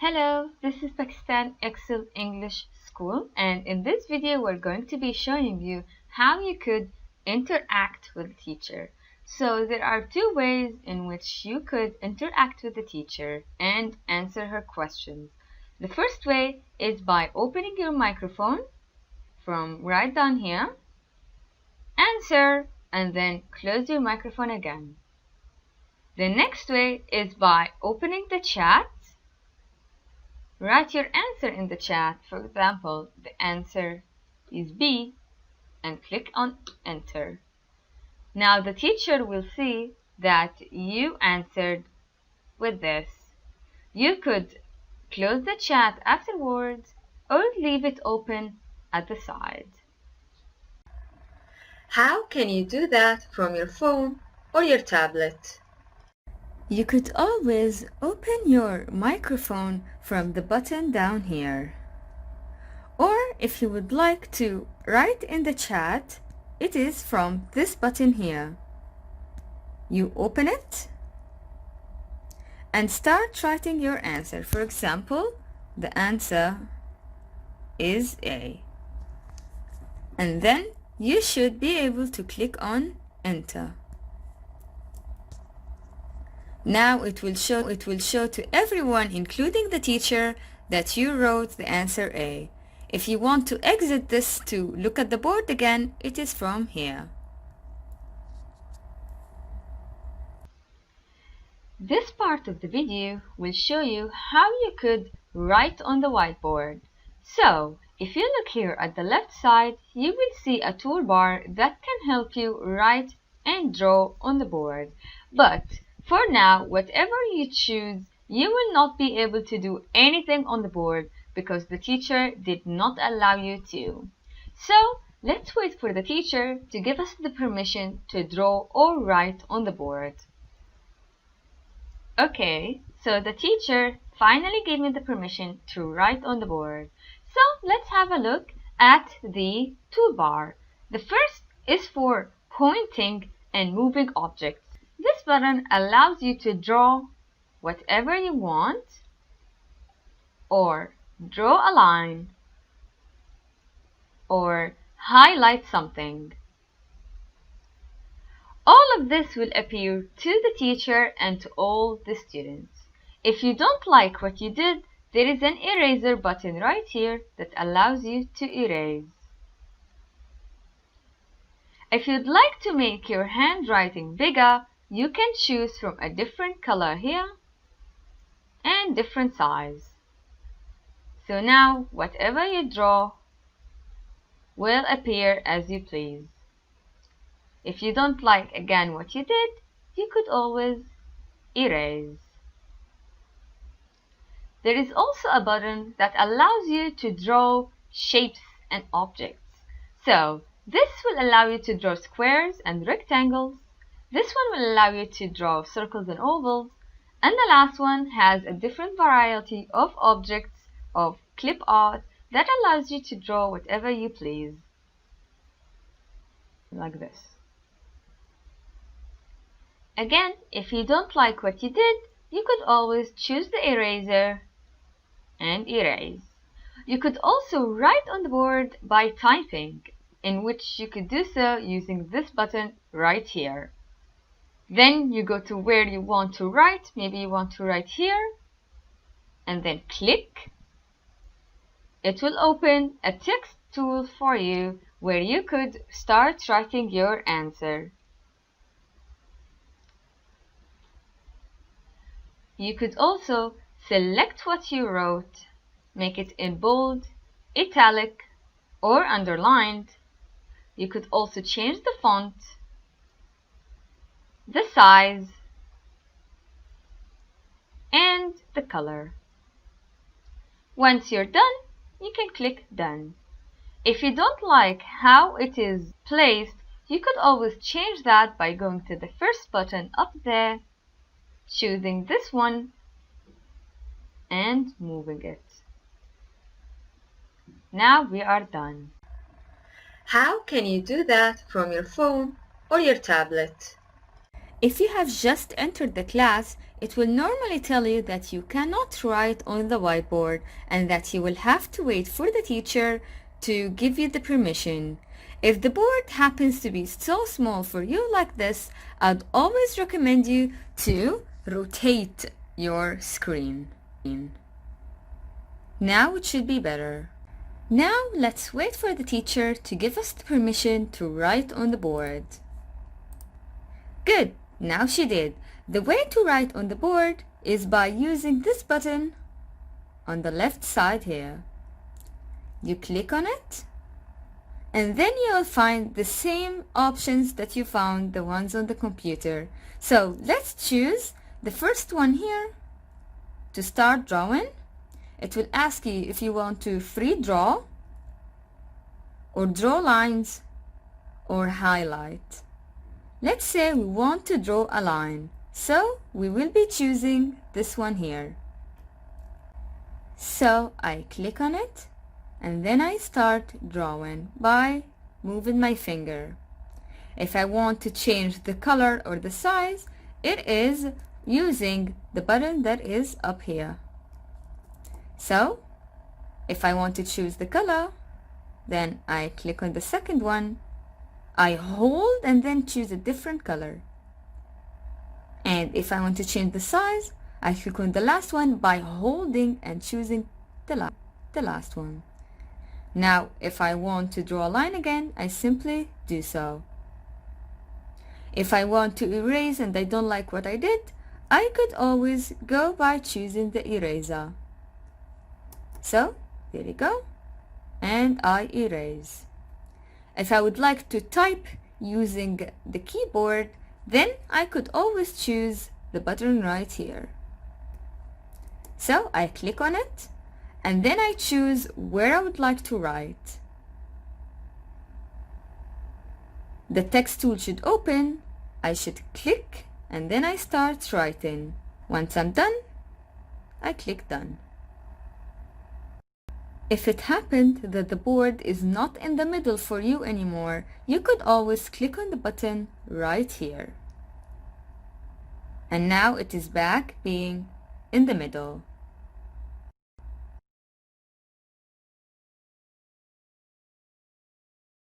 Hello, this is Pakistan Excel English School, and in this video we're going to be showing you how you could interact with the teacher. So there are two ways in which you could interact with the teacher and answer her questions. The first way is by opening your microphone from right down here, answer, and then close your microphone again. The next way is by opening the chat. Write your answer in the chat. For example, the answer is B and click on enter. Now the teacher will see that you answered with this. You could close the chat afterwards or leave it open at the side. How can you do that from your phone or your tablet? You could always open your microphone from the button down here. Or if you would like to write in the chat, it is from this button here. You open it and start writing your answer. For example, the answer is A. And then you should be able to click on enter. Now it will show to everyone, including the teacher, that you wrote the answer A. If you want to exit this to look at the board again, it is from here. This part of the video will show you how you could write on the whiteboard. So, if you look here at the left side, you will see a toolbar that can help you write and draw on the board. But for now, whatever you choose, you will not be able to do anything on the board because the teacher did not allow you to. So, let's wait for the teacher to give us the permission to draw or write on the board. Okay, so the teacher finally gave me the permission to write on the board. So, let's have a look at the toolbar. The first is for pointing and moving objects. This button allows you to draw whatever you want or draw a line or highlight something. All of this will appear to the teacher and to all the students. If you don't like what you did, there is an eraser button right here that allows you to erase. If you'd like to make your handwriting bigger, you can choose from a different color here and different size. So now whatever you draw will appear as you please. If you don't like again what you did, you could always erase. There is also a button that allows you to draw shapes and objects. So this will allow you to draw squares and rectangles. This one will allow you to draw circles and ovals. And the last one has a different variety of objects of clip art that allows you to draw whatever you please. Like this. Again, if you don't like what you did, you could always choose the eraser and erase. You could also write on the board by typing, in which you could do so using this button right here. Then you go to where you want to write. Maybe you want to write here, and then click. It will open a text tool for you where you could start writing your answer. You could also select what you wrote, make it in bold, italic, or underlined. You could also change the font, the size, and the color. Once you're done, you can click Done. If you don't like how it is placed, you could always change that by going to the first button up there, choosing this one, and moving it. Now we are done. How can you do that from your phone or your tablet? If you have just entered the class, it will normally tell you that you cannot write on the whiteboard and that you will have to wait for the teacher to give you the permission. If the board happens to be so small for you like this, I'd always recommend you to rotate your screen. Now it should be better. Now let's wait for the teacher to give us the permission to write on the board. Good, now she did. The way to write on the board is by using this button on the left side here. You click on it, and then you'll find the same options that you found the ones on the computer. So let's choose the first one here to start drawing. It will ask you if you want to free draw, or draw lines, or highlight. Let's say we want to draw a line, so we will be choosing this one here. So I click on it, and then I start drawing by moving my finger. If I want to change the color or the size, it is using the button that is up here. So if I want to choose the color, then I click on the second one, I hold and then choose a different color. And if I want to change the size, I click on the last one by holding and choosing the last one. Now if I want to draw a line again, I simply do so. If I want to erase and I don't like what I did, I could always go by choosing the eraser. So there you go, and I erase. If I would like to type using the keyboard, then I could always choose the button right here. So I click on it, and then I choose where I would like to write. The text tool should open, I should click, and then I start writing. Once I'm done, I click done. If it happened that the board is not in the middle for you anymore, you could always click on the button right here. And now it is back being in the middle.